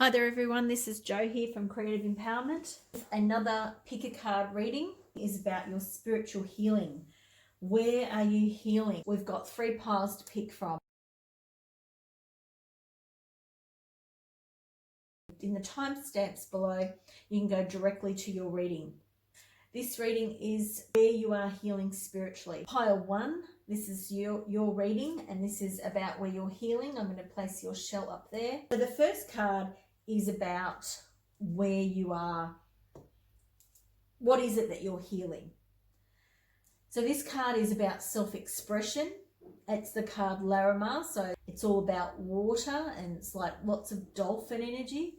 Hi there everyone, this is Jo here from Creative Empowerment. Another pick a card reading is about your spiritual healing. Where are you healing? We've got 3 piles to pick from. In the timestamps below, you can go directly to your reading. This reading is where you are healing spiritually. Pile 1, this is your reading, and this is about where you're healing. I'm going to place your shell up there. So the first card is about where you are. What is it that you're healing? So this card is about self-expression. It's the card Larimar, so it's all about water and it's like lots of dolphin energy.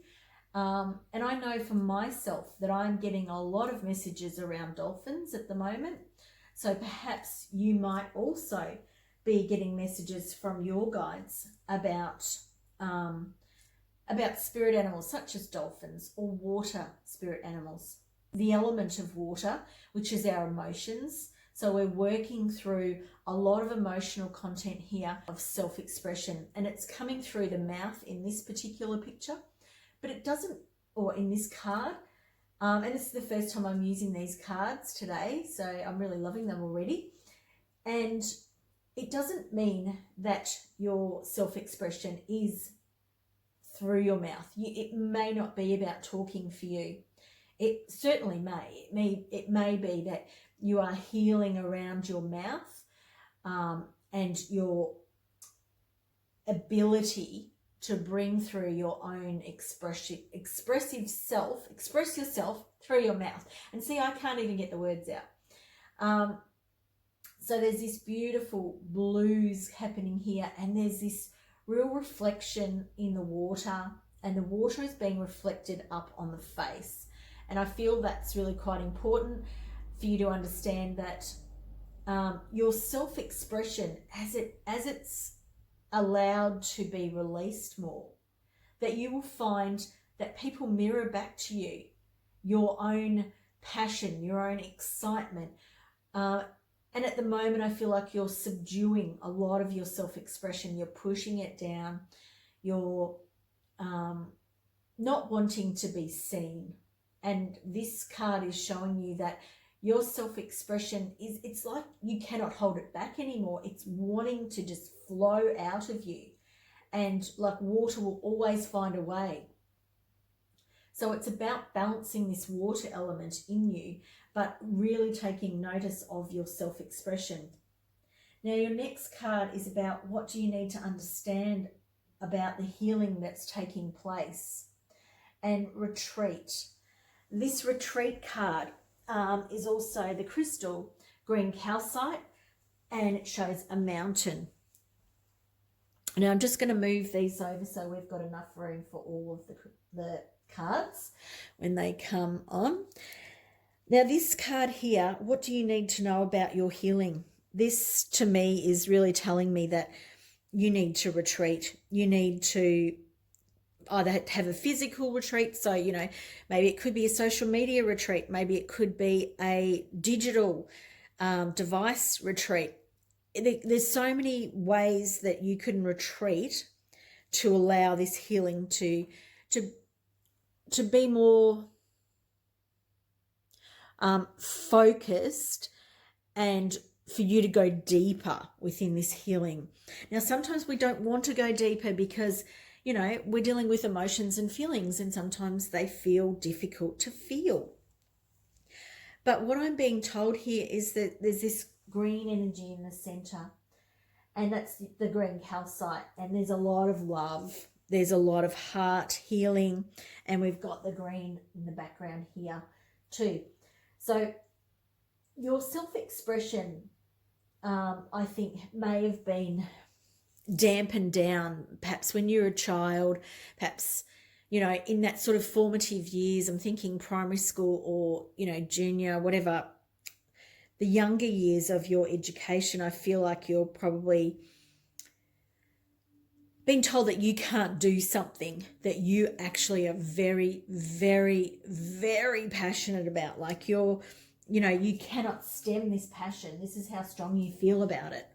And I know for myself that I'm getting a lot of messages around dolphins at the moment. So perhaps you might also be getting messages from your guides about spirit animals such as dolphins or water spirit animals. The element of water, which is our emotions. So we're working through a lot of emotional content here of self-expression, and it's coming through the mouth in this particular picture, but it doesn't, or in this card. And this is the first time I'm using these cards today, so I'm really loving them already. And it doesn't mean that your self-expression is through your mouth. It may not be about talking for you. It certainly may. It may be that you are healing around your mouth and your ability to bring through your own expressive self, express yourself through your mouth. And see, I can't even get the words out. So there's this beautiful blues happening here, and there's this real reflection in the water, and the water is being reflected up on the face. And I feel that's really quite important for you to understand that your self-expression, as it's allowed to be released more, that you will find that people mirror back to you your own passion, your own excitement. And at the moment, I feel like you're subduing a lot of your self-expression. You're pushing it down. You're not wanting to be seen. And this card is showing you that your self-expression it's like you cannot hold it back anymore. It's wanting to just flow out of you. And like water will always find a way. So it's about balancing this water element in you, but really taking notice of your self-expression. Now, your next card is about what do you need to understand about the healing that's taking place. And retreat. This retreat card is also the crystal green calcite, and it shows a mountain. Now I'm just going to move these over so we've got enough room for all of the cards when they come on. Now this card here, what do you need to know about your healing? This to me is really telling me that you need to retreat. You need to either have a physical retreat, so maybe it could be a social media retreat, maybe it could be a digital device retreat. There's so many ways that you can retreat to allow this healing to be more focused and for you to go deeper within this healing. Now, sometimes we don't want to go deeper because we're dealing with emotions and feelings, and sometimes they feel difficult to feel. But what I'm being told here is that there's this green energy in the center, and that's the green calcite, and there's a lot of love. There's a lot of heart healing, and we've got the green in the background here too. So your self-expression, I think, may have been dampened down perhaps when you're a child, perhaps in that sort of formative years. I'm thinking primary school or junior, whatever, the younger years of your education. I feel like you're probably being told that you can't do something that you actually are very, very, very passionate about. Like you cannot stem this passion. This is how strong you feel about it.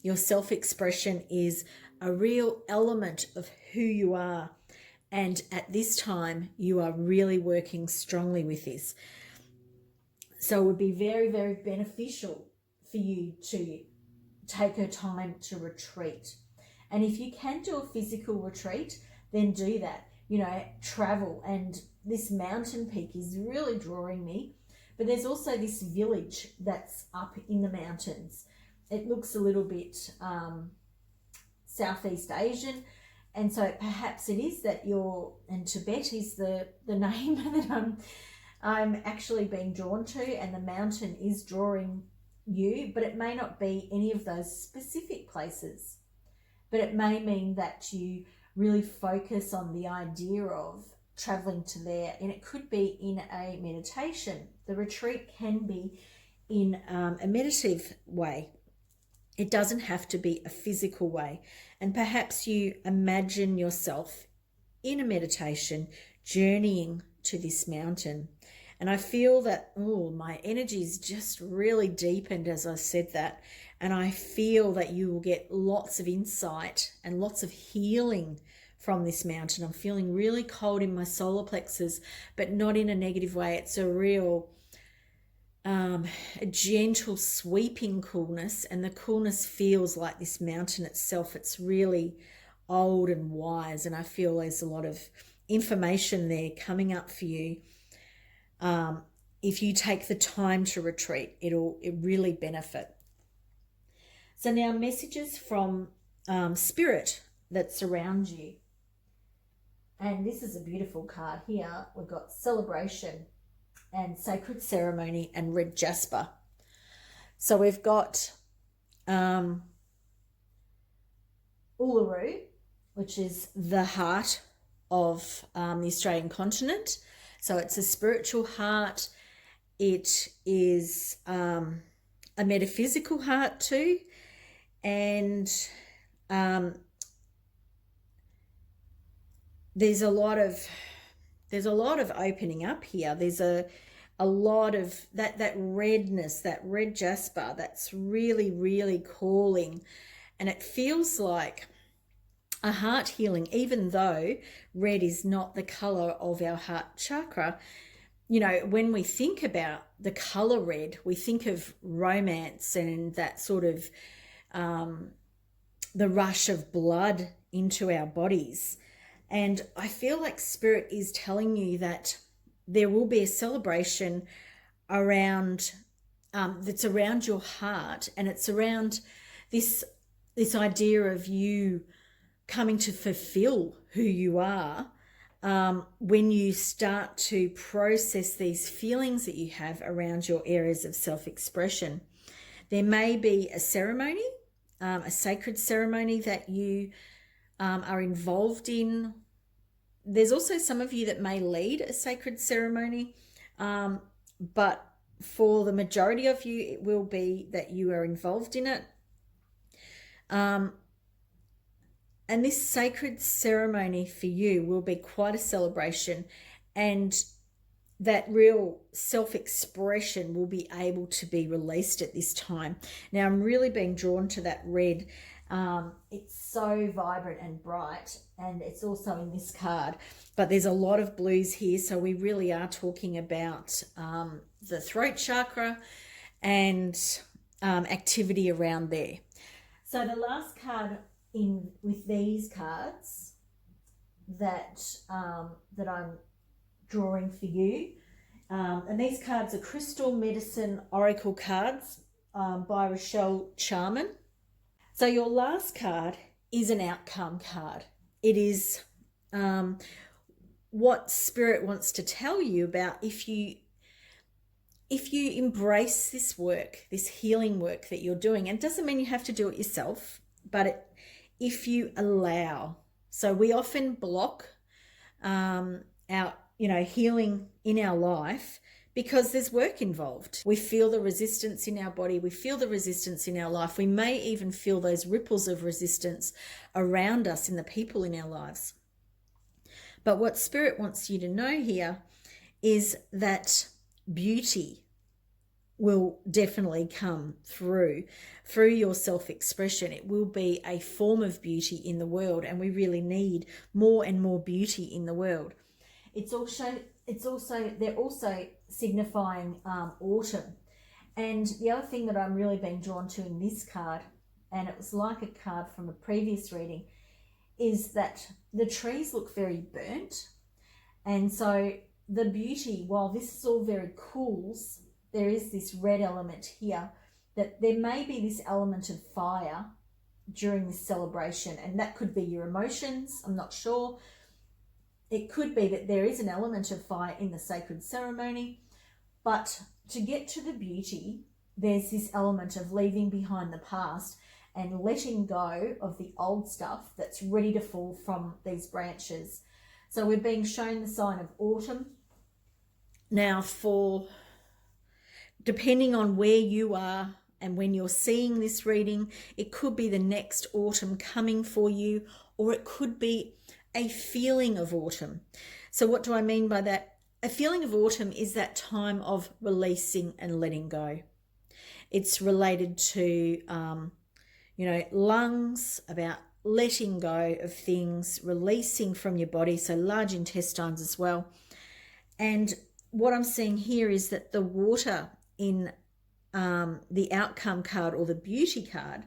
Your self-expression is a real element of who you are. And at this time, you are really working strongly with this. So it would be very, very beneficial for you to take a time to retreat. And if you can do a physical retreat, then do that. Travel. And this mountain peak is really drawing me. But there's also this village that's up in the mountains. It looks a little bit Southeast Asian. And so perhaps it is that and Tibet is the name that I'm actually being drawn to, and the mountain is drawing you, but it may not be any of those specific places. But it may mean that you really focus on the idea of traveling to there, and it could be in a meditation. The retreat can be in a meditative way. It doesn't have to be a physical way. And perhaps you imagine yourself in a meditation journeying to this mountain. And I feel that, my energy's just really deepened as I said that. And I feel that you will get lots of insight and lots of healing from this mountain. I'm feeling really cold in my solar plexus, but not in a negative way. It's a real a gentle sweeping coolness, and the coolness feels like this mountain itself. It's really old and wise, and I feel there's a lot of information there coming up for you. If you take the time to retreat, it really benefit. So now messages from spirit that surround you. And this is a beautiful card here. We've got celebration and sacred ceremony and red jasper. So we've got Uluru, which is the heart of the Australian continent. So it's a spiritual heart. It is a metaphysical heart too. And there's a lot of opening up here. There's a lot of that redness, that red jasper, that's really, really calling. And it feels like a heart healing, even though red is not the color of our heart chakra. When we think about the color red, we think of romance and that sort of the rush of blood into our bodies. And I feel like Spirit is telling you that there will be a celebration around that's around your heart, and it's around this idea of you coming to fulfill who you are when you start to process these feelings that you have around your areas of self-expression. There may be a ceremony, a sacred ceremony that you are involved in. There's also some of you that may lead a sacred ceremony, but for the majority of you, it will be that you are involved in it. And this sacred ceremony for you will be quite a celebration, and that real self-expression will be able to be released at this time. Now, I'm really being drawn to that red. It's so vibrant and bright, and it's also in this card, but there's a lot of blues here. So we really are talking about the throat chakra and activity around there. So the last card with these cards that I'm drawing for you, and these cards are Crystal Medicine Oracle cards by Rochelle Charman. So your last card is an outcome card. It is what Spirit wants to tell you about if you embrace this work, this healing work that you're doing. And it doesn't mean you have to do it yourself, but if you allow. So we often block our healing in our life because there's work involved. We feel the resistance in our body. We feel the resistance in our life. We may even feel those ripples of resistance around us in the people in our lives. But what Spirit wants you to know here is that beauty will definitely come through your self-expression. It will be a form of beauty in the world, and we really need more and more beauty in the world. It's also they're also signifying autumn. And the other thing that I'm really being drawn to in this card, and it was like a card from a previous reading, is that the trees look very burnt. And so the beauty, while this is all very cools, there is this red element here, that there may be this element of fire during this celebration, and that could be your emotions. I'm not sure. It could be that there is an element of fire in the sacred ceremony, but to get to the beauty, there's this element of leaving behind the past and letting go of the old stuff that's ready to fall from these branches. So we're being shown the sign of autumn. Now, depending on where you are and when you're seeing this reading, it could be the next autumn coming for you, or it could be a feeling of autumn. So what do I mean by that? A feeling of autumn is that time of releasing and letting go. It's related to, lungs, about letting go of things, releasing from your body, so large intestines as well. And what I'm seeing here is that the water in the outcome card, or the beauty card,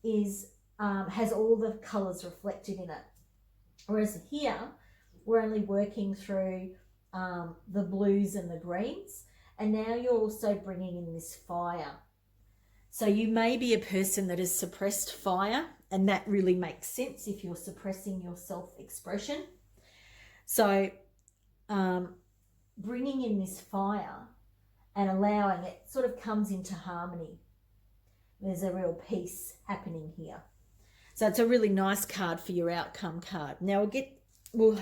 is has all the colours reflected in it. Whereas here, we're only working through the blues and the greens, and now you're also bringing in this fire. So you may be a person that has suppressed fire, and that really makes sense if you're suppressing your self-expression. So bringing in this fire and allowing it sort of comes into harmony. There's a real peace happening here. So it's a really nice card for your outcome card. Now we'll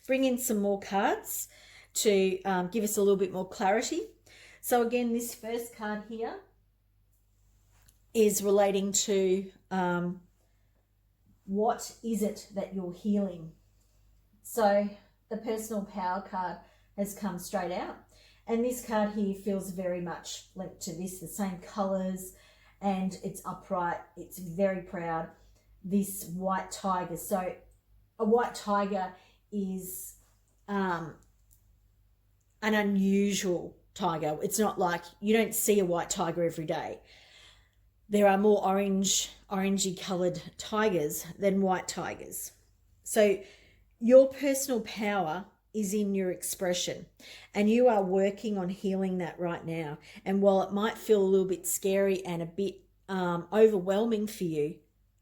bring in some more cards to give us a little bit more clarity. So again, this first card here is relating to what is it that you're healing. So the personal power card has come straight out, and this card here feels very much linked to this, the same colours, and it's upright, it's very proud. This white tiger. So a white tiger is an unusual tiger. It's not like, you don't see a white tiger every day. There are more orangey coloured tigers than white tigers. So your personal power is in your expression, and you are working on healing that right now. And while it might feel a little bit scary and a bit overwhelming for you,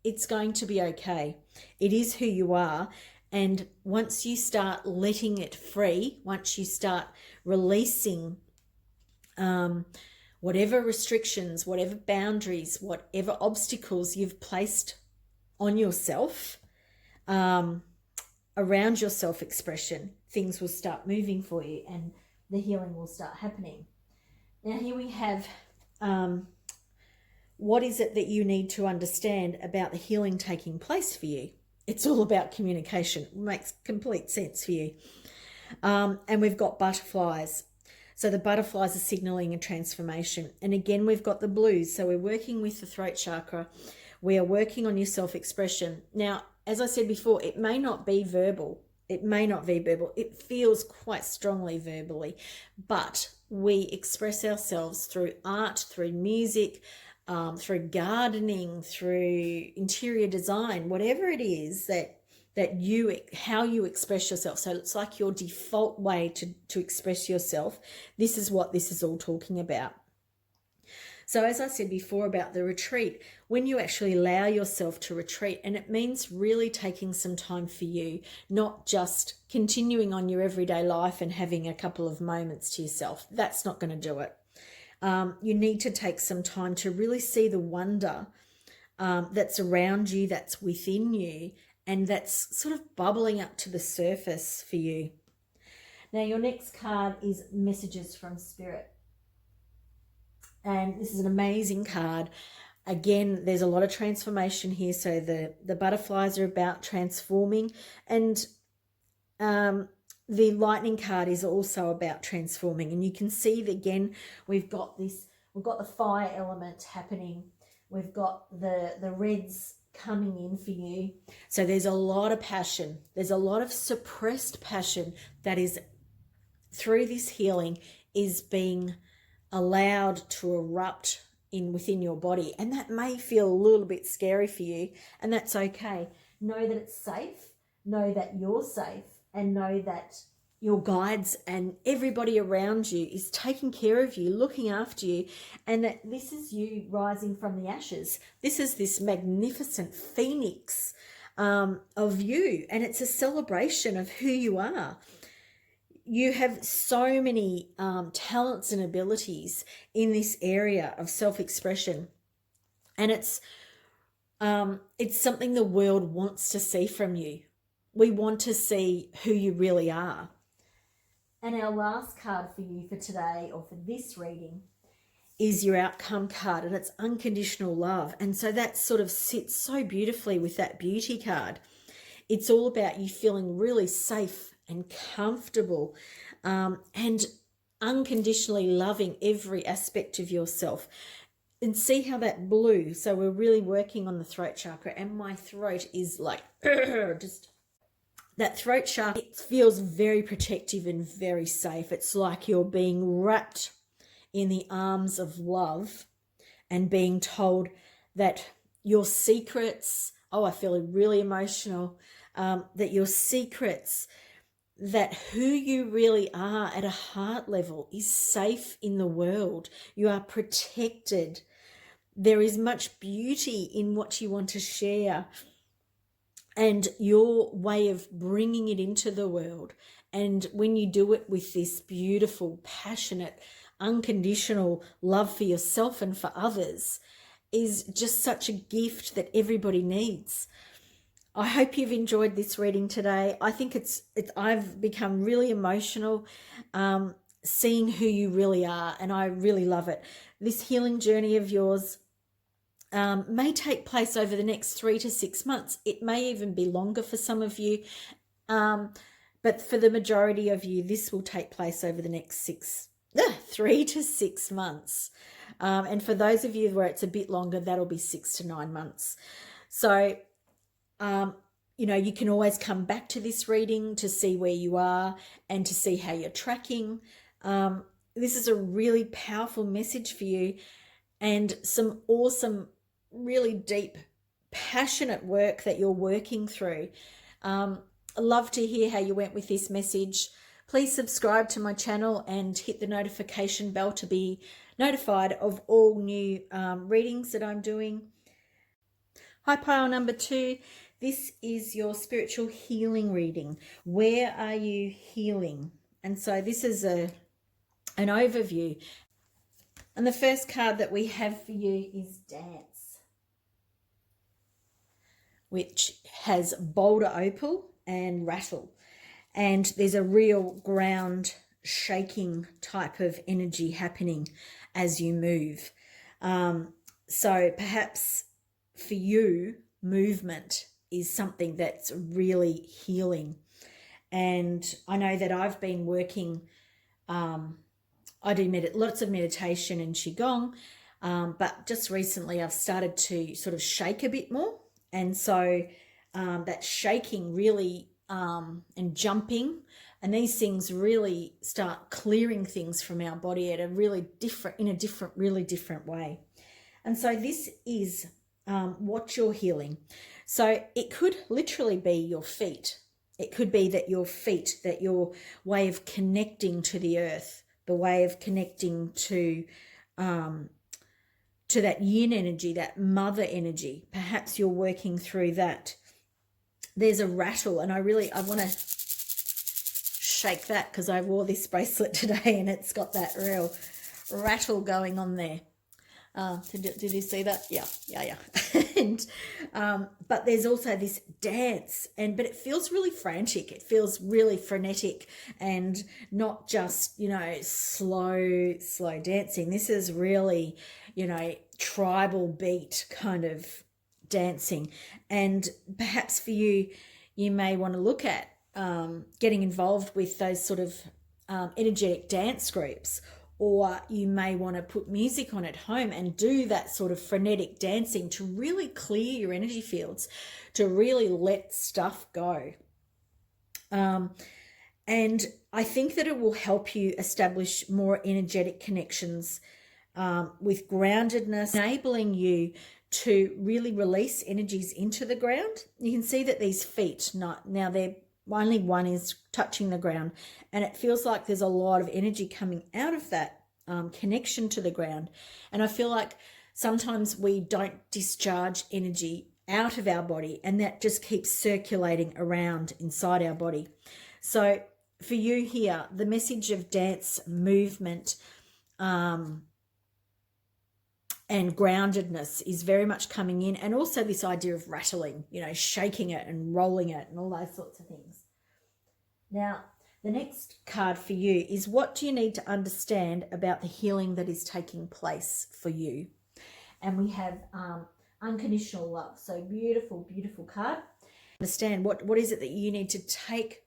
it's going to be okay. It is who you are. And once you start letting it free, once you start releasing whatever restrictions, whatever boundaries, whatever obstacles you've placed on yourself around your self-expression, things will start moving for you and the healing will start happening. Now here we have what is it that you need to understand about the healing taking place for you? It's all about communication. It makes complete sense for you. And we've got butterflies. So the butterflies are signaling a transformation. And again, we've got the blues. So we're working with the throat chakra. We are working on your self-expression. Now, as I said before, it may not be verbal. It may not be verbal. It feels quite strongly verbally. But we express ourselves through art, through music, through gardening, through interior design, whatever it is how you express yourself. So it's like your default way to express yourself. This is what this is all talking about. So as I said before about the retreat, when you actually allow yourself to retreat, and it means really taking some time for you, not just continuing on your everyday life and having a couple of moments to yourself. That's not going to do it. You need to take some time to really see the wonder that's around you, that's within you, and that's sort of bubbling up to the surface for you. Now, your next card is Messages from Spirit. And this is an amazing card. Again, there's a lot of transformation here. So the butterflies are about transforming. And the lightning card is also about transforming, and you can see that again we've got the fire element happening. We've got the reds coming in for you. So there's a lot of passion. There's a lot of suppressed passion that is through this healing is being allowed to erupt within your body, and that may feel a little bit scary for you, and that's okay. Know that it's safe, know that you're safe, and know that your guides and everybody around you is taking care of you, looking after you, and that this is you rising from the ashes. This is this magnificent phoenix of you, and it's a celebration of who you are. You have so many talents and abilities in this area of self-expression, and it's something the world wants to see from you. We want to see who you really are. And our last card for you for today, or for this reading, is your outcome card, and it's unconditional love. And so that sort of sits so beautifully with that beauty card. It's all about you feeling really safe and comfortable, and unconditionally loving every aspect of yourself. And see how that blue, so we're really working on the throat chakra, and my throat is like just that throat chakra. It feels very protective and very safe. It's like you're being wrapped in the arms of love and being told that your secrets, I feel really emotional, that your secrets, that who you really are at a heart level is safe in the world. You are protected. There is much beauty in what you want to share, and your way of bringing it into the world. And when you do it with this beautiful, passionate, unconditional love for yourself and for others, is just such a gift that everybody needs. I hope you've enjoyed this reading today. I think I've become really emotional seeing who you really are, and I really love it. This healing journey of yours may take place over the next 3 to 6 months. It may even be longer for some of you, but for the majority of you, this will take place over the next 3 to 6 months. And for those of you where it's a bit longer, that'll be 6 to 9 months. So, you can always come back to this reading to see where you are and to see how you're tracking. This is a really powerful message for you, and some awesome, really deep, passionate work that you're working through. I'd love to hear how you went with this message. Please subscribe to my channel and hit the notification bell to be notified of all new readings that I'm doing. Hi, pile number 2. This is your spiritual healing reading. Where are you healing? And so this is an overview. And the first card that we have for you is Dance, which has Boulder Opal and Rattle. And there's a real ground shaking type of energy happening as you move. So perhaps for you, movement is something that's really healing. And I know that I've been working, I do lots of meditation and Qigong, but just recently I've started to sort of shake a bit more. And so that shaking really and jumping, and these things really start clearing things from our body at really different way. And so this is what you're healing. So it could literally be your feet. It could be that your feet, that your way of connecting to the earth, the way of connecting to that yin energy, that mother energy. Perhaps you're working through that. There's a rattle, and I want to shake that because I wore this bracelet today and it's got that real rattle going on there. Did you see that? Yeah. And but there's also this dance, but it feels really frantic. It feels really frenetic, and not just slow dancing. This is really tribal beat kind of dancing. And perhaps for you, you may want to look at getting involved with those sort of energetic dance groups, or you may want to put music on at home and do that sort of frenetic dancing to really clear your energy fields, to really let stuff go. And I think that it will help you establish more energetic connections with groundedness, enabling you to really release energies into the ground. You can see that these feet, now they're only one is touching the ground, and it feels like there's a lot of energy coming out of that connection to the ground. And I feel like sometimes we don't discharge energy out of our body, and that just keeps circulating around inside our body. So for you here, the message of dance, movement, and groundedness is very much coming in, and also this idea of rattling, shaking it and rolling it and all those sorts of things. Now, the next card for you is, what do you need to understand about the healing that is taking place for you? And we have unconditional love. So beautiful, beautiful card. Understand what is it that you need to take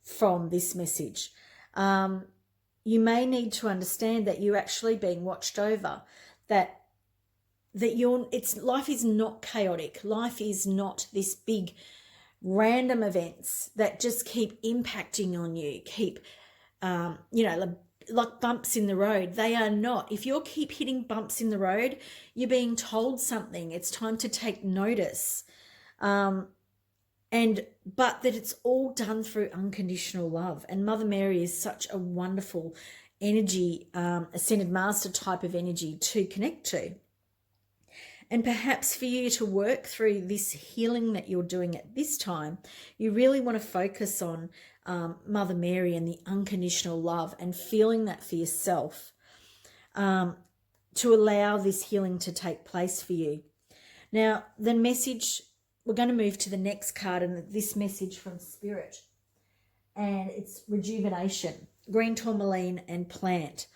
from this message. You may need to understand that you're actually being watched over, that life is not chaotic. Life is not this big random events that just keep impacting on you, keep like bumps in the road. They are not. If you keep hitting bumps in the road, you're being told something. It's time to take notice. But that it's all done through unconditional love. And Mother Mary is such a wonderful energy, ascended master type of energy to connect to. And perhaps for you to work through this healing that you're doing at this time, you really want to focus on Mother Mary and the unconditional love, and feeling that for yourself, to allow this healing to take place for you. Now, the message, we're going to move to the next card, and this message from Spirit, and it's rejuvenation, green tourmaline and plant.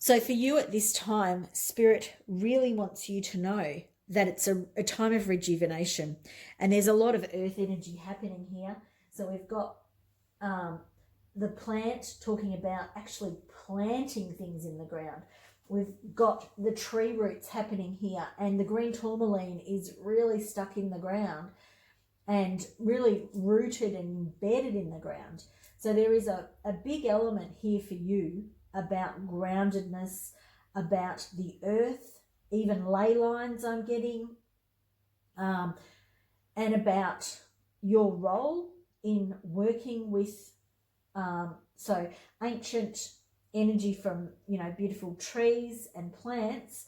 So for you at this time, Spirit really wants you to know that it's a time of rejuvenation, and there's a lot of earth energy happening here. So we've got the plant, talking about actually planting things in the ground. We've got the tree roots happening here, and the green tourmaline is really stuck in the ground and really rooted and embedded in the ground. So there is a big element here for you about groundedness, about the earth, even ley lines I'm getting, and about your role in working with so ancient energy from beautiful trees and plants,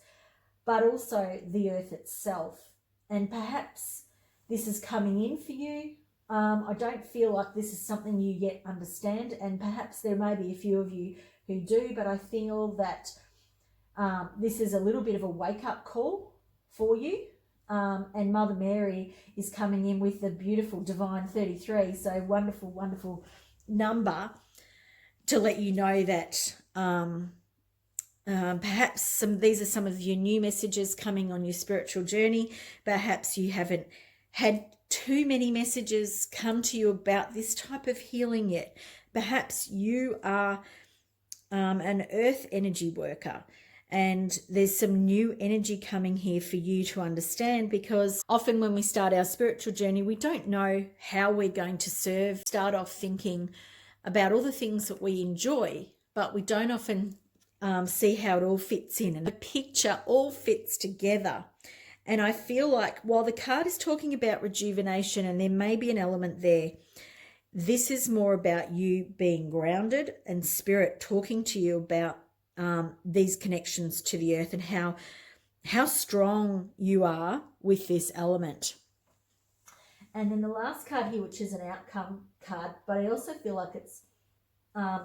but also the earth itself. And perhaps this is coming in for you. I don't feel like this is something you yet understand, and perhaps there may be a few of you who do, but I feel that this is a little bit of a wake-up call for you. And Mother Mary is coming in with the beautiful Divine 33, so wonderful, wonderful number to let you know that perhaps these are some of your new messages coming on your spiritual journey. Perhaps you haven't had too many messages come to you about this type of healing yet. Perhaps you are an earth energy worker, and there's some new energy coming here for you to understand, because often when we start our spiritual journey, we don't know how we're going to serve. Start off thinking about all the things that we enjoy, but we don't often see how it all fits in, and the picture all fits together. And I feel like while the card is talking about rejuvenation, and there may be an element there, this is more about you being grounded and Spirit talking to you about these connections to the earth, and how strong you are with this element. And then the last card here, which is an outcome card, but I also feel like it's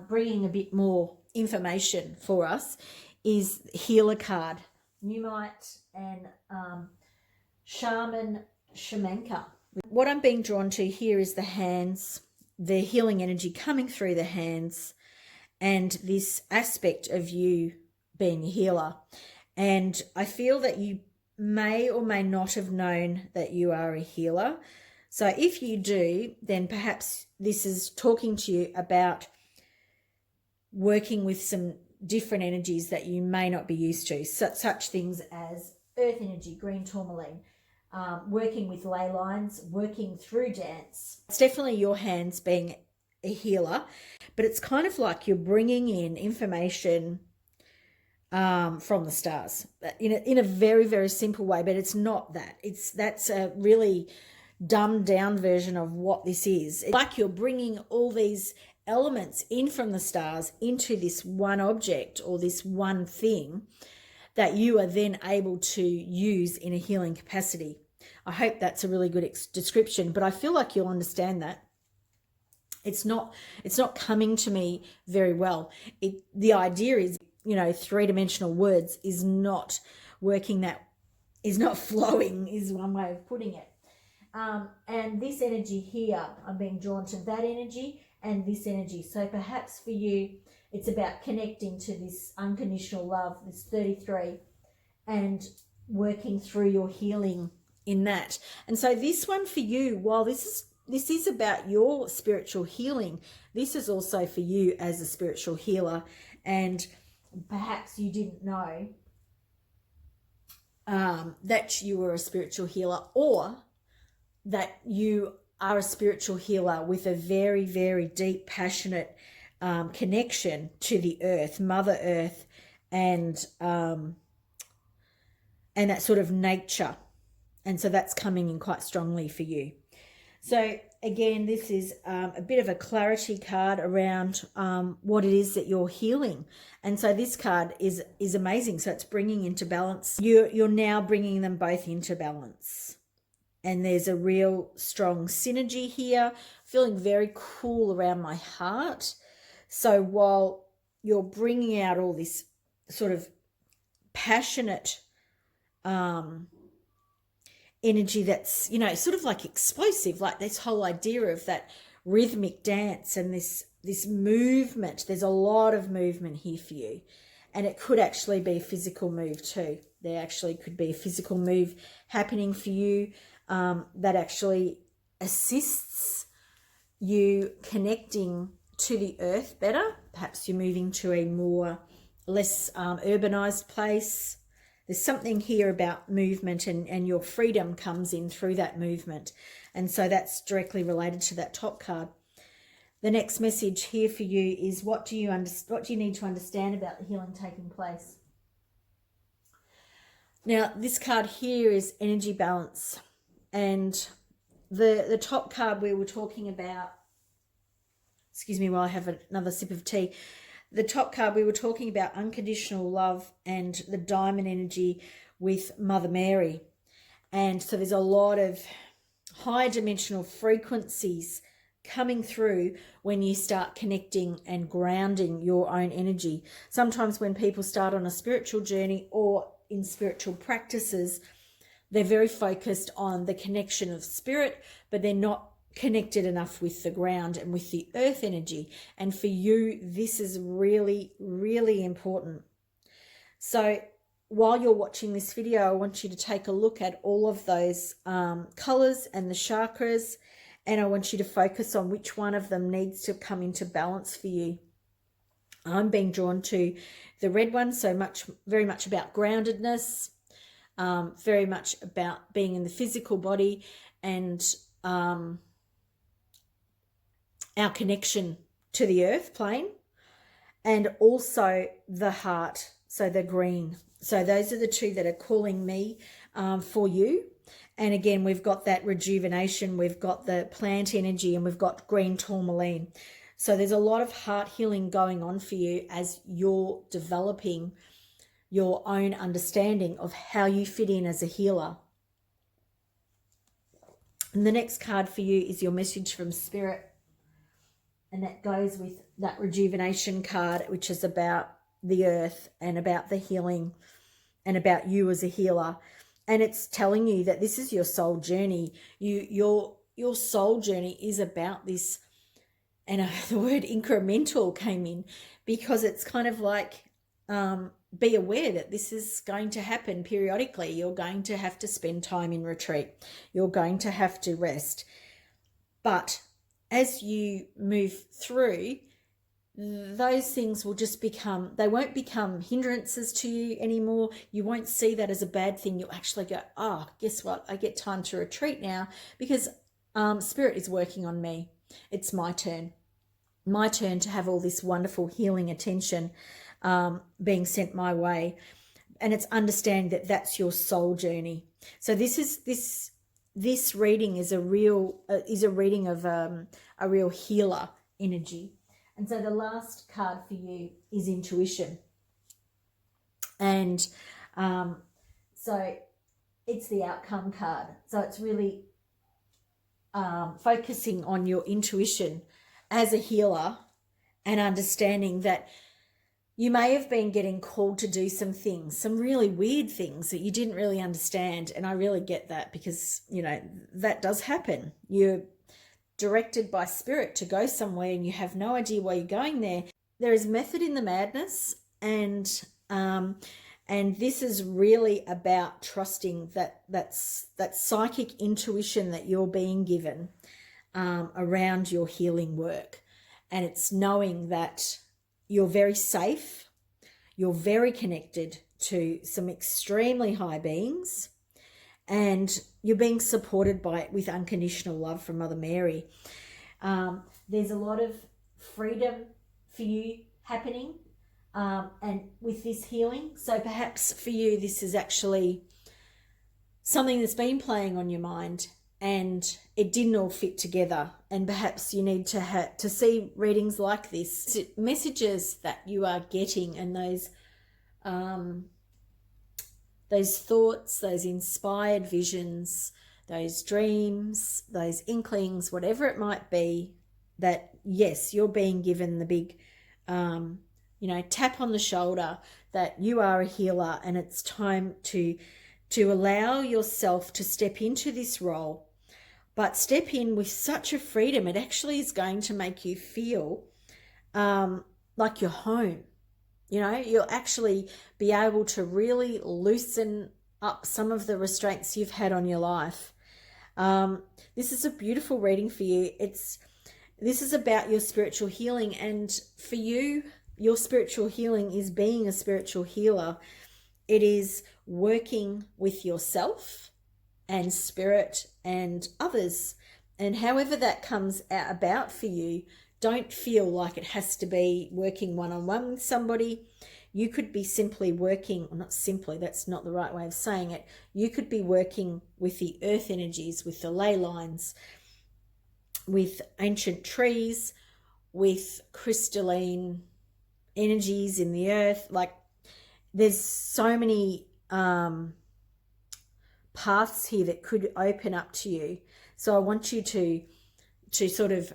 bringing a bit more information for us, is healer card, Numite and Shaman Shamanka. What I'm being drawn to here is the hands, the healing energy coming through the hands, and this aspect of you being a healer. And I feel that you may or may not have known that you are a healer. So if you do, then perhaps this is talking to you about working with some different energies that you may not be used to, such things as earth energy, green tourmaline, working with ley lines, working through dance. It's definitely your hands being a healer, but it's kind of like you're bringing in information from the stars in a very, very simple way, but it's not that. That's a really dumbed down version of what this is. It's like you're bringing all these elements in from the stars into this one object or this one thing that you are then able to use in a healing capacity. I hope that's a really good description, but I feel like you'll understand that. It's not coming to me very well. The idea is, three-dimensional words is not working, that is not flowing, is one way of putting it. And this energy here, I'm being drawn to that energy and this energy. So perhaps for you, it's about connecting to this unconditional love, this 33, and working through your healing in that. And so this one for you, while this is about your spiritual healing, this is also for you as a spiritual healer. And perhaps you didn't know that you were a spiritual healer, or that you are a spiritual healer with a very, very deep, passionate connection to the earth, Mother Earth, and that sort of nature. And so that's coming in quite strongly for you. So again, this is a bit of a clarity card around what it is that you're healing. And so this card is amazing. So it's bringing into balance. You're now bringing them both into balance. And there's a real strong synergy here, feeling very cool around my heart. So while you're bringing out all this sort of passionate energy that's, sort of like explosive, like this whole idea of that rhythmic dance and this movement. There's a lot of movement here for you. And it could actually be a physical move too. There actually could be a physical move happening for you that actually assists you connecting to the earth better. Perhaps you're moving to a less urbanized place. There's something here about movement, and your freedom comes in through that movement. And so that's directly related to that top card. The next message here for you is, what do you need to understand about the healing taking place? Now, this card here is energy balance. And the top card we were talking about, excuse me while I have another sip of tea. The top card, we were talking about unconditional love and the diamond energy with Mother Mary. And so there's a lot of high dimensional frequencies coming through when you start connecting and grounding your own energy. Sometimes when people start on a spiritual journey or in spiritual practices, they're very focused on the connection of spirit, but they're not connected enough with the ground and with the earth energy. And for you, this is really, really important. So while you're watching this video, I want you to take a look at all of those colors and the chakras, and I want you to focus on which one of them needs to come into balance for you. I'm being drawn to the red one, so very much about groundedness, very much about being in the physical body, and our connection to the earth plane, and also the heart, so the green. So those are the two that are calling me for you. And again, we've got that rejuvenation, we've got the plant energy, and we've got green tourmaline. So there's a lot of heart healing going on for you as you're developing your own understanding of how you fit in as a healer. And the next card for you is your message from Spirit. And that goes with that rejuvenation card, which is about the earth and about the healing and about you as a healer. And it's telling you that this is your soul journey. Your soul journey is about this. And the word incremental came in because it's kind of like, be aware that this is going to happen periodically. You're going to have to spend time in retreat. You're going to have to rest. But as you move through, those things will just become, they won't become hindrances to you anymore. You won't see that as a bad thing. You'll actually go, oh, guess what? I get time to retreat now because Spirit is working on me. It's my turn to have all this wonderful healing attention being sent my way. And it's understanding that that's your soul journey. So this reading is a reading of a real healer energy. And so the last card for you is intuition. And so it's the outcome card. So it's really focusing on your intuition as a healer and understanding that you may have been getting called to do some things, some really weird things that you didn't really understand. And I really get that because, you know, that does happen. You're directed by Spirit to go somewhere and you have no idea why you're going there. There is method in the madness, and this is really about trusting that psychic intuition that you're being given around your healing work. And it's knowing that you're very safe, you're very connected to some extremely high beings, and you're being supported with unconditional love from Mother Mary. There's a lot of freedom for you happening, and with this healing. So perhaps for you, this is actually something that's been playing on your mind and it didn't all fit together. And perhaps you need to see readings like this, messages that you are getting, and those thoughts, those inspired visions, those dreams, those inklings, whatever it might be, that yes, you're being given the big, tap on the shoulder that you are a healer, and it's time to allow yourself to step into this role, but step in with such a freedom. It actually is going to make you feel like you're home. You know, you'll actually be able to really loosen up some of the restraints you've had on your life. This is a beautiful reading for you. This is about your spiritual healing, and for you, your spiritual healing is being a spiritual healer. It is working with yourself and spirit and others. And however that comes about for you, don't feel like it has to be working one-on-one with somebody. You could be simply working, or not simply, that's not the right way of saying it. You could be working with the earth energies, with the ley lines, with ancient trees, with crystalline energies in the earth. Like, there's so many paths here that could open up to you. So I want you to sort of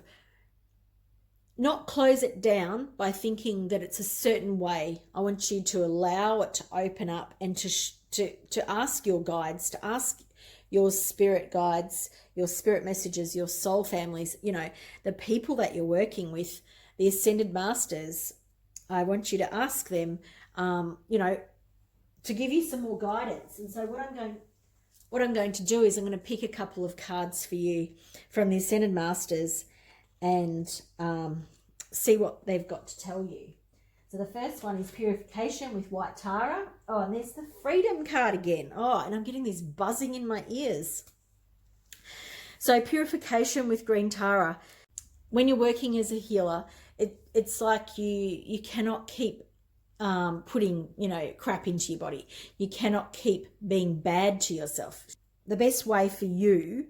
not close it down by thinking that it's a certain way. I want you to allow it to open up, and to ask your guides, to ask your spirit guides, your spirit messages, your soul families, the people that you're working with, the ascended masters. I want you to ask them, to give you some more guidance. And so what I'm going to do is I'm going to pick a couple of cards for you from the ascended masters and see what they've got to tell you. So the first one is Purification with White Tara. Oh, and there's the Freedom card again. Oh, and I'm getting this buzzing in my ears. So Purification with Green Tara. When you're working as a healer, it's like you cannot keep putting, crap into your body. You cannot keep being bad to yourself. The best way for you,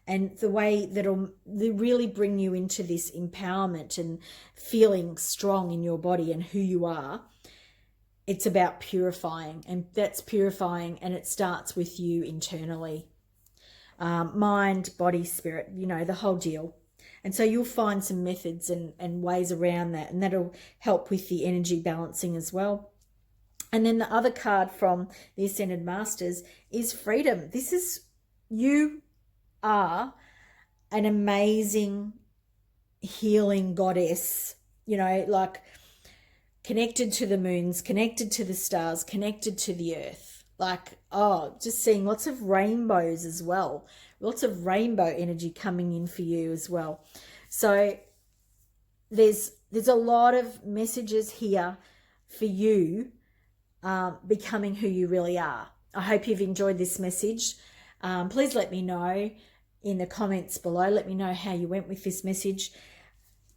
and the way that'll really bring you into this empowerment and feeling strong in your body and who you are, it's about purifying. And that's purifying, and it starts with you internally. Mind, body, spirit, the whole deal. And so you'll find some methods and ways around that, and that'll help with the energy balancing as well. And then the other card from the Ascended Masters is Freedom. This is, you are an amazing healing goddess, like connected to the moons, connected to the stars, connected to the earth. Like, just seeing lots of rainbows as well. lots of rainbow energy coming in for you as well. So there's a lot of messages here for you becoming who you really are. I hope you've enjoyed this message. Please let me know in the comments below. Let me know how you went with this message.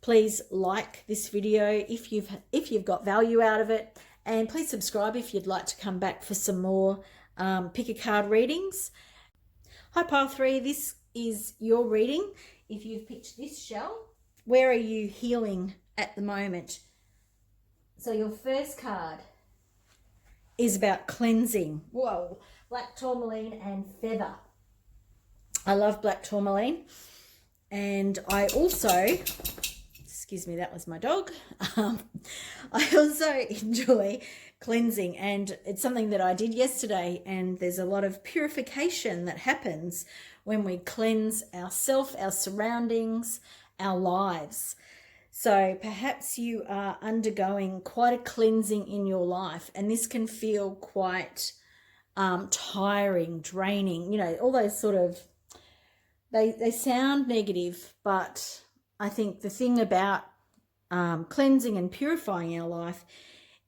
Please like this video if you've got value out of it, and please subscribe if you'd like to come back for some more pick a card readings. Hi Pile 3, this is your reading. If you've picked this shell, where are you healing at the moment? So your first card is about cleansing. Whoa, black tourmaline and feather. I love black tourmaline. And I also, excuse me, that was my dog. I also enjoy cleansing, and it's something that I did yesterday, and there's a lot of purification that happens when we cleanse ourselves, our surroundings, our lives. So perhaps you are undergoing quite a cleansing in your life, and this can feel quite tiring, draining, you know, all those sort of, they sound negative, but I think the thing about cleansing and purifying our life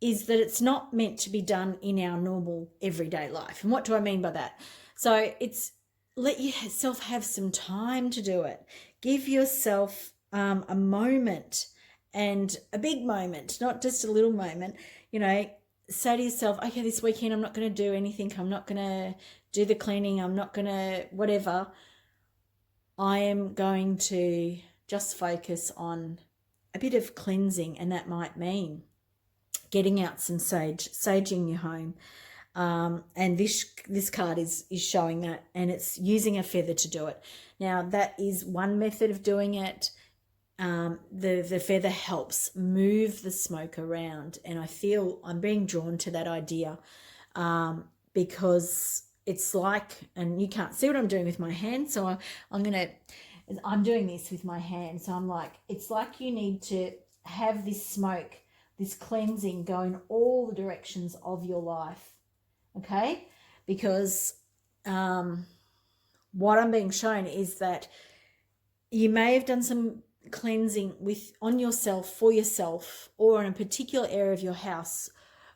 is that it's not meant to be done in our normal everyday life. And what do I mean by that? So it's let yourself have some time to do it. Give yourself a moment, and a big moment, not just a little moment. You know, say to yourself, okay, this weekend I'm not going to do anything. I'm not going to do the cleaning. I'm not going to whatever. I am going to just focus on a bit of cleansing, and that might mean getting out some sage, saging your home. And this card is showing that, and it's using a feather to do it. Now, that is one method of doing it. The feather helps move the smoke around, and I feel I'm being drawn to that idea because it's like, and you can't see what I'm doing with my hand, so I'm doing this with my hand. So I'm like, it's like you need to have this smoke, this cleansing go in all the directions of your life, okay? Because what I'm being shown is that you may have done some cleansing on yourself, for yourself, or in a particular area of your house.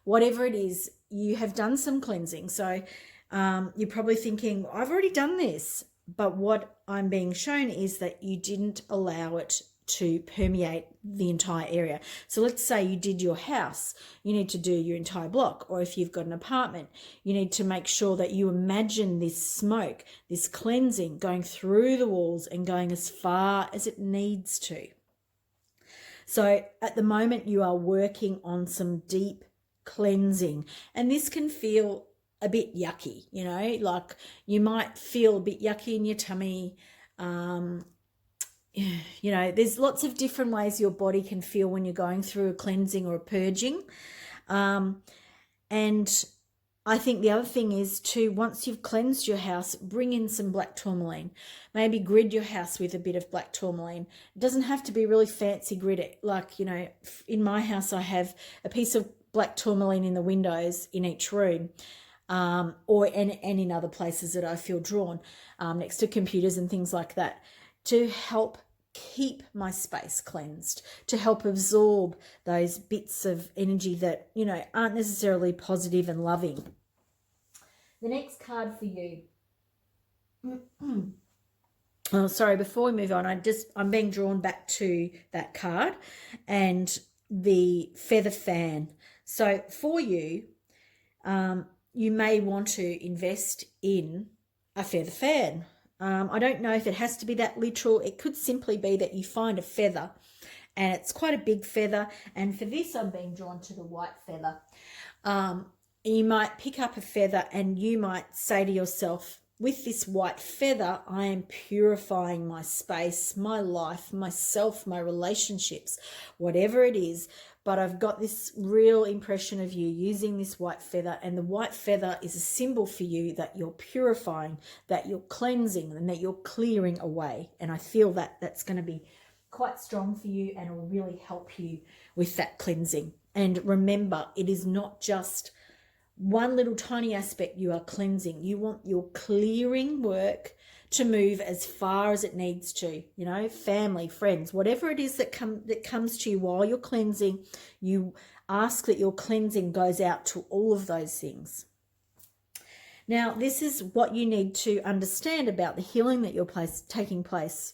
Whatever it is, you have done some cleansing. So you're probably thinking, I've already done this. But what I'm being shown is that you didn't allow it to permeate the entire area. So let's say you did your house, you need to do your entire block, or if you've got an apartment, you need to make sure that you imagine this smoke, this cleansing going through the walls and going as far as it needs to. So at the moment you are working on some deep cleansing, and this can feel a bit yucky, you know, like you might feel a bit yucky in your tummy. You know, there's lots of different ways your body can feel when you're going through a cleansing or a purging. And I think the other thing is to, once you've cleansed your house, bring in some black tourmaline. Maybe grid your house with a bit of black tourmaline. It doesn't have to be really fancy grid. Like, you know, in my house, I have a piece of black tourmaline in the windows in each room. And in other places that I feel drawn, next to computers and things like that, to help keep my space cleansed, to help absorb those bits of energy that, you know, aren't necessarily positive and loving. The next card for you. Oh, sorry, before we move on, I'm being drawn back to that card and the feather fan. So for you, you may want to invest in a feather fan. I don't know if it has to be that literal. It could simply be that you find a feather, and it's quite a big feather. And for this, I'm being drawn to the white feather. You might pick up a feather and you might say to yourself, with this white feather, I am purifying my space, my life, myself, my relationships, whatever it is. But I've got this real impression of you using this white feather, and the white feather is a symbol for you that you're purifying, that you're cleansing, and that you're clearing away. And I feel that that's going to be quite strong for you and will really help you with that cleansing. And remember, it is not just one little tiny aspect you are cleansing. You want your clearing work to move as far as it needs to, you know, family, friends, whatever it is that comes to you while you're cleansing. You ask that your cleansing goes out to all of those things. Now, this is what you need to understand about the healing that you're taking place.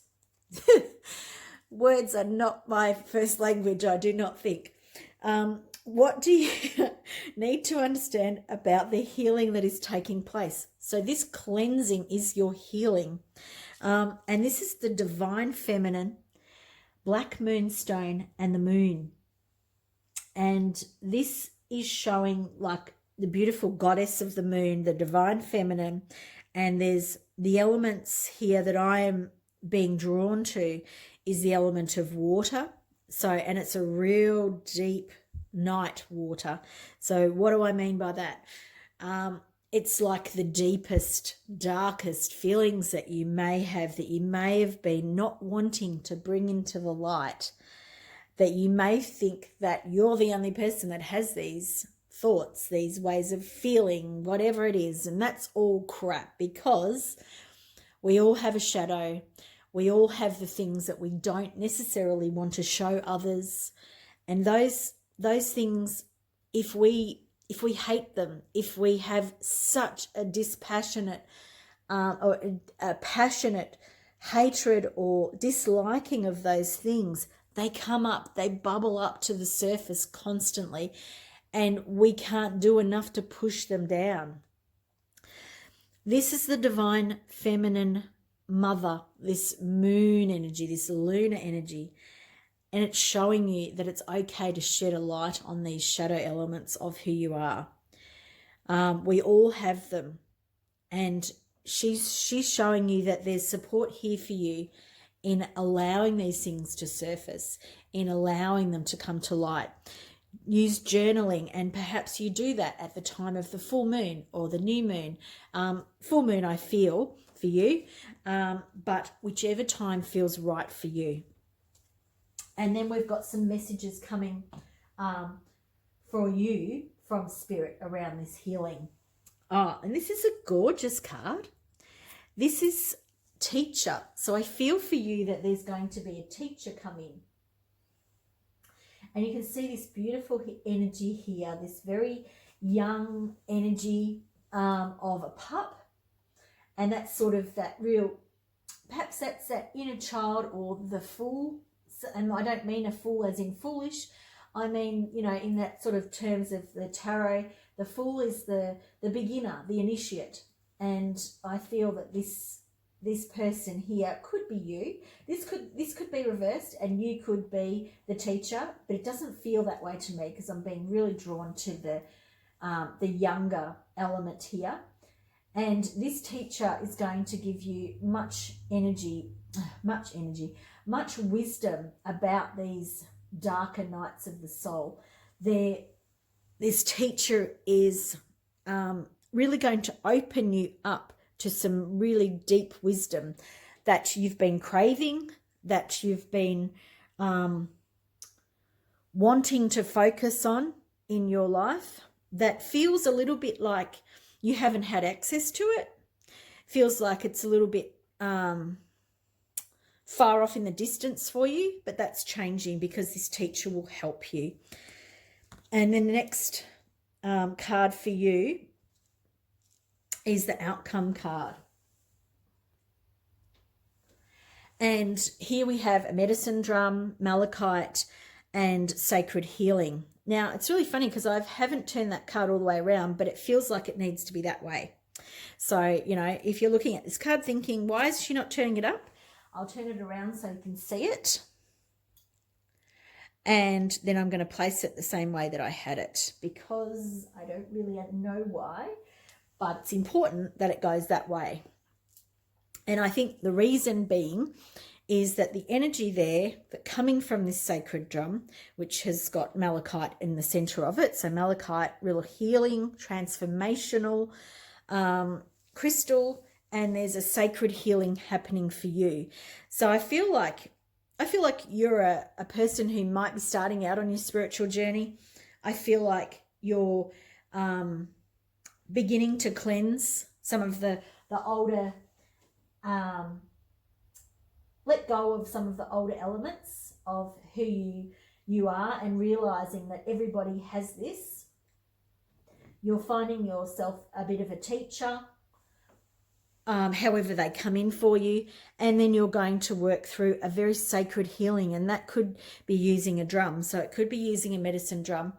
Words are not my first language, I do not think. What do you need to understand about the healing that is taking place? So this cleansing is your healing. And this is the divine feminine, black moonstone, and the moon. And this is showing like the beautiful goddess of the moon, the divine feminine. And there's the elements here that I am being drawn to is the element of water. So, and it's a real deep night water. So what do I mean by that? It's like the deepest, darkest feelings that you may have been not wanting to bring into the light, that you may think that you're the only person that has these thoughts, these ways of feeling, whatever it is. And that's all crap, because we all have a shadow. We all have the things that we don't necessarily want to show others. And those things, if we hate them, if we have such a dispassionate or a passionate hatred or disliking of those things, they come up, they bubble up to the surface constantly, and we can't do enough to push them down. This is the divine feminine mother, this moon energy, this lunar energy. And it's showing you that it's okay to shed a light on these shadow elements of who you are. We all have them. And she's showing you that there's support here for you in allowing these things to surface, in allowing them to come to light. Use journaling, and perhaps you do that at the time of the full moon or the new moon. Full moon, I feel, for you, but whichever time feels right for you. And then we've got some messages coming for you from Spirit around this healing. And this is a gorgeous card. This is teacher. So I feel for you that there's going to be a teacher come in. And you can see this beautiful energy here, this very young energy of a pup. And that's sort of that real, perhaps that's that inner child or the fool. And I don't mean a fool as in foolish. I mean, you know, in that sort of terms of the tarot, the fool is the beginner, the initiate. And I feel that this person here could be you. This could be reversed, and you could be the teacher, but it doesn't feel that way to me, because I'm being really drawn to the younger element here. And this teacher is going to give you much wisdom about these darker nights of the soul. This teacher is really going to open you up to some really deep wisdom that you've been craving, that you've been wanting to focus on in your life, that feels a little bit like you haven't had access to it. Feels like it's a little bit far off in the distance for you, but that's changing because this teacher will help you. And then the next card for you is the outcome card. And here we have a medicine drum, malachite, and sacred healing. Now, it's really funny because I haven't turned that card all the way around, but it feels like it needs to be that way. So, you know, if you're looking at this card thinking, why is she not turning it up? I'll turn it around so you can see it. And then I'm going to place it the same way that I had it, because I don't really know why, but it's important that it goes that way. And I think the reason being is that the energy there that coming from this sacred drum, which has got malachite in the center of it, so malachite, real healing, transformational crystal, and there's a sacred healing happening for you. So I feel like you're a person who might be starting out on your spiritual journey. I feel like you're beginning to cleanse some of the older let go of some of the older elements of who you are, and realizing that everybody has this. You're finding yourself a bit of a teacher, however they come in for you, and then you're going to work through a very sacred healing, and that could be using a drum. So it could be using a medicine drum.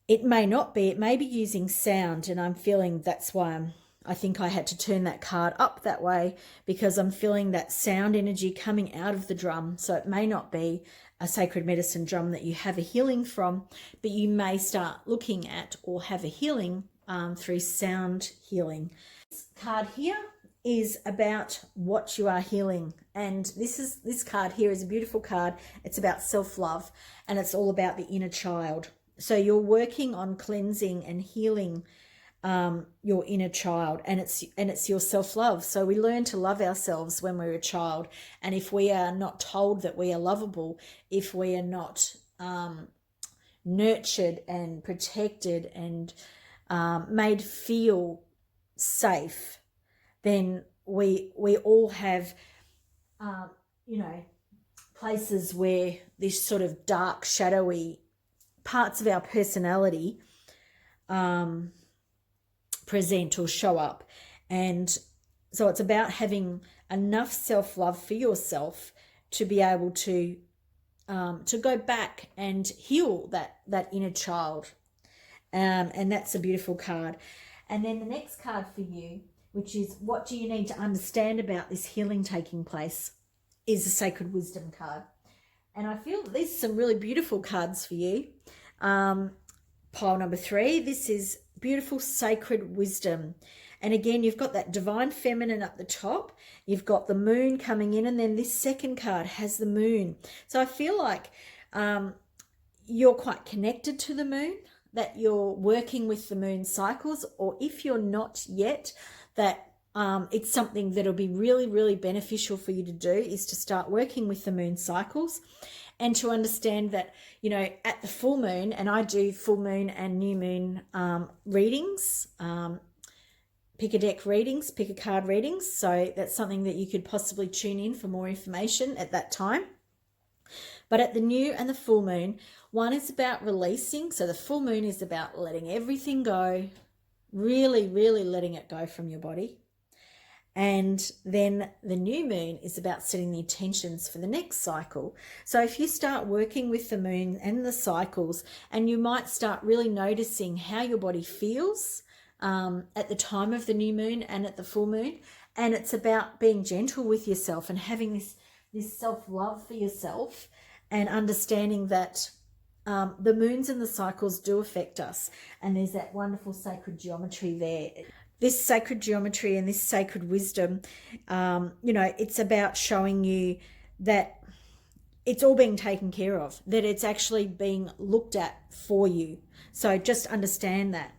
It may not be, it may be using sound, and I'm feeling that's why I think I had to turn that card up that way, because I'm feeling that sound energy coming out of the drum. So it may not be a sacred medicine drum that you have a healing from, but you may start looking at or have a healing through sound healing. This card here is about what you are healing, and this card here is a beautiful card. It's about self-love, and it's all about the inner child. So you're working on cleansing and healing your inner child, and it's your self-love. So we learn to love ourselves when we're a child, and if we are not told that we are lovable, if we are not nurtured and protected and made feel safe, then we all have places where this sort of dark, shadowy parts of our personality present or show up. And so it's about having enough self-love for yourself to be able to go back and heal that inner child. And that's a beautiful card. And then the next card for you, which is what do you need to understand about this healing taking place, is the Sacred Wisdom card. And I feel that there's some really beautiful cards for you. Pile number 3, this is beautiful sacred wisdom. And again, you've got that divine feminine up the top. You've got the moon coming in, and then this second card has the moon. So I feel like you're quite connected to the moon, that you're working with the moon cycles, or if you're not yet, that it's something that'll be really, really beneficial for you to do, is to start working with the moon cycles, and to understand that, at the full moon, and I do full moon and new moon readings, pick a deck readings, pick a card readings. So that's something that you could possibly tune in for more information at that time. But at the new and the full moon, one is about releasing. So the full moon is about letting everything go, really, really letting it go from your body. And then the new moon is about setting the intentions for the next cycle. So if you start working with the moon and the cycles, and you might start really noticing how your body feels at the time of the new moon and at the full moon. And it's about being gentle with yourself and having this self-love for yourself, and understanding that the moons and the cycles do affect us. And there's that wonderful sacred geometry there. This sacred geometry and this sacred wisdom, it's about showing you that it's all being taken care of, that it's actually being looked at for you. So just understand that.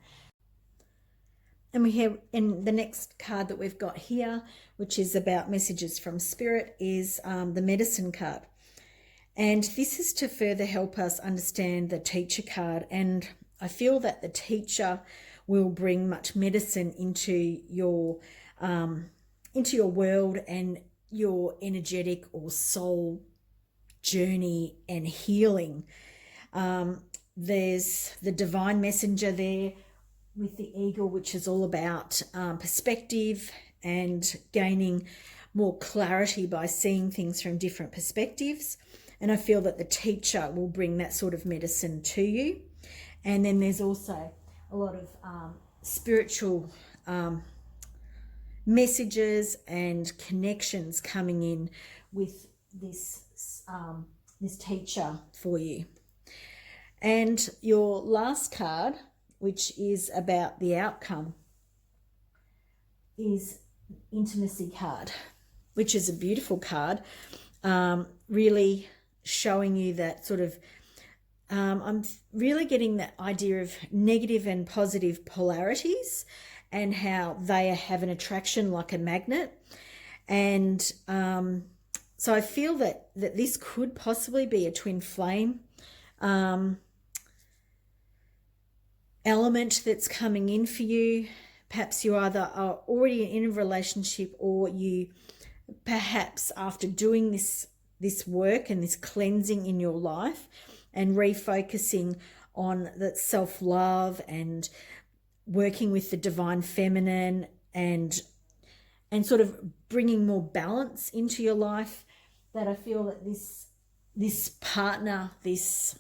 And we have in the next card that we've got here, which is about messages from spirit, is the medicine card. And this is to further help us understand the teacher card. And I feel that the teacher will bring much medicine into your world and your energetic or soul journey and healing. There's the divine messenger there with the eagle, which is all about perspective and gaining more clarity by seeing things from different perspectives. And I feel that the teacher will bring that sort of medicine to you. And then there's also a lot of spiritual messages and connections coming in with this teacher for you. And your last card, which is about the outcome, is intimacy card, which is a beautiful card, really showing you that sort of I'm really getting that idea of negative and positive polarities, and how they have an attraction like a magnet. And so I feel that this could possibly be a twin flame element that's coming in for you. Perhaps you either are already in a relationship, or you perhaps, after doing this work and this cleansing in your life and refocusing on that self-love and working with the divine feminine and sort of bringing more balance into your life, that I feel that this partner, this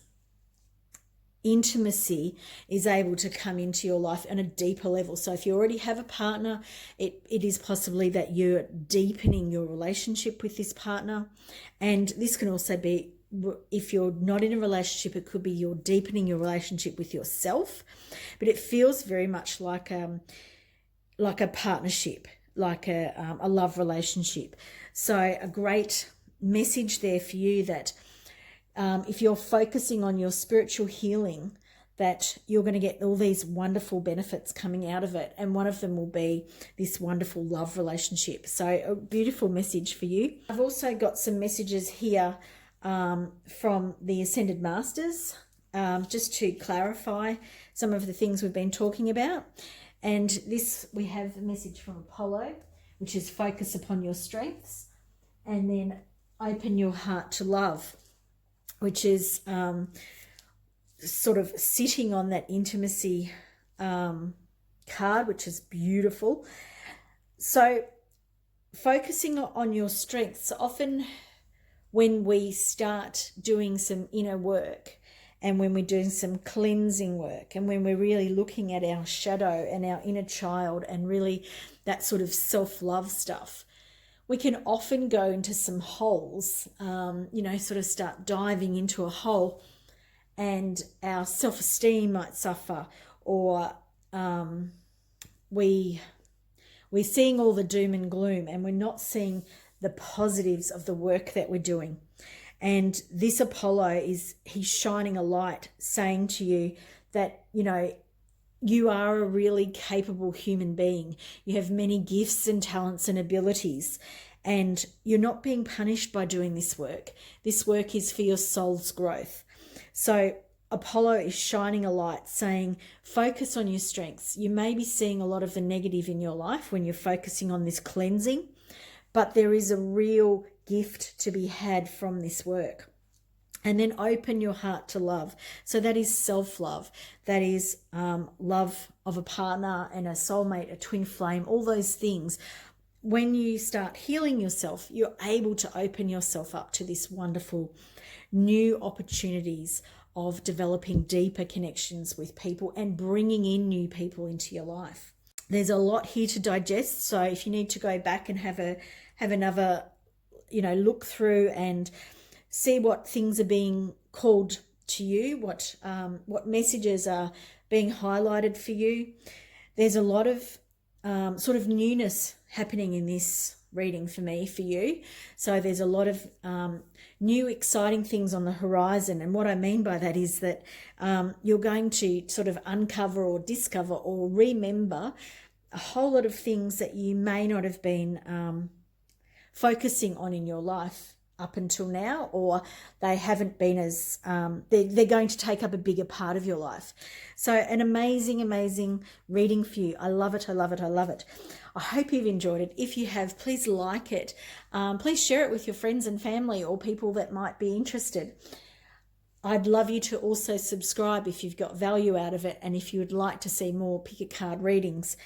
intimacy is able to come into your life on a deeper level. So if you already have a partner, it is possibly that you're deepening your relationship with this partner. And this can also be, if you're not in a relationship, it could be you're deepening your relationship with yourself. But it feels very much like a partnership, like a love relationship. So a great message there for you that if you're focusing on your spiritual healing, that you're going to get all these wonderful benefits coming out of it. And one of them will be this wonderful love relationship. So a beautiful message for you. I've also got some messages here from the Ascended Masters, just to clarify some of the things we've been talking about. And this, we have a message from Apollo, which is focus upon your strengths, and then open your heart to love, which is sort of sitting on that intimacy card, which is beautiful. So focusing on your strengths, often when we start doing some inner work, and when we're doing some cleansing work, and when we're really looking at our shadow and our inner child and really that sort of self-love stuff, we can often go into some holes, sort of start diving into a hole, and our self-esteem might suffer, or we're seeing all the doom and gloom, and we're not seeing the positives of the work that we're doing. And this Apollo he's shining a light, saying to you that, you are a really capable human being. You have many gifts and talents and abilities, and you're not being punished by doing this work. This work is for your soul's growth. So Apollo is shining a light, saying, focus on your strengths. You may be seeing a lot of the negative in your life when you're focusing on this cleansing, but there is a real gift to be had from this work. And then open your heart to love. So that is self-love. That is love of a partner and a soulmate, a twin flame, all those things. When you start healing yourself, you're able to open yourself up to this wonderful new opportunities of developing deeper connections with people and bringing in new people into your life. There's a lot here to digest. So if you need to go back and have another, look through and see what things are being called to you, what messages are being highlighted for you. There's a lot of sort of newness happening in this reading for you. So there's a lot of new exciting things on the horizon. And what I mean by that is that you're going to sort of uncover or discover or remember a whole lot of things that you may not have been focusing on in your life up until now, or they haven't been as, they're going to take up a bigger part of your life. So an amazing, amazing reading for you. I love it. I love it. I love it. I hope you've enjoyed it. If you have, please like it. Please share it with your friends and family or people that might be interested. I'd love you to also subscribe if you've got value out of it, and if you would like to see more pick a card readings.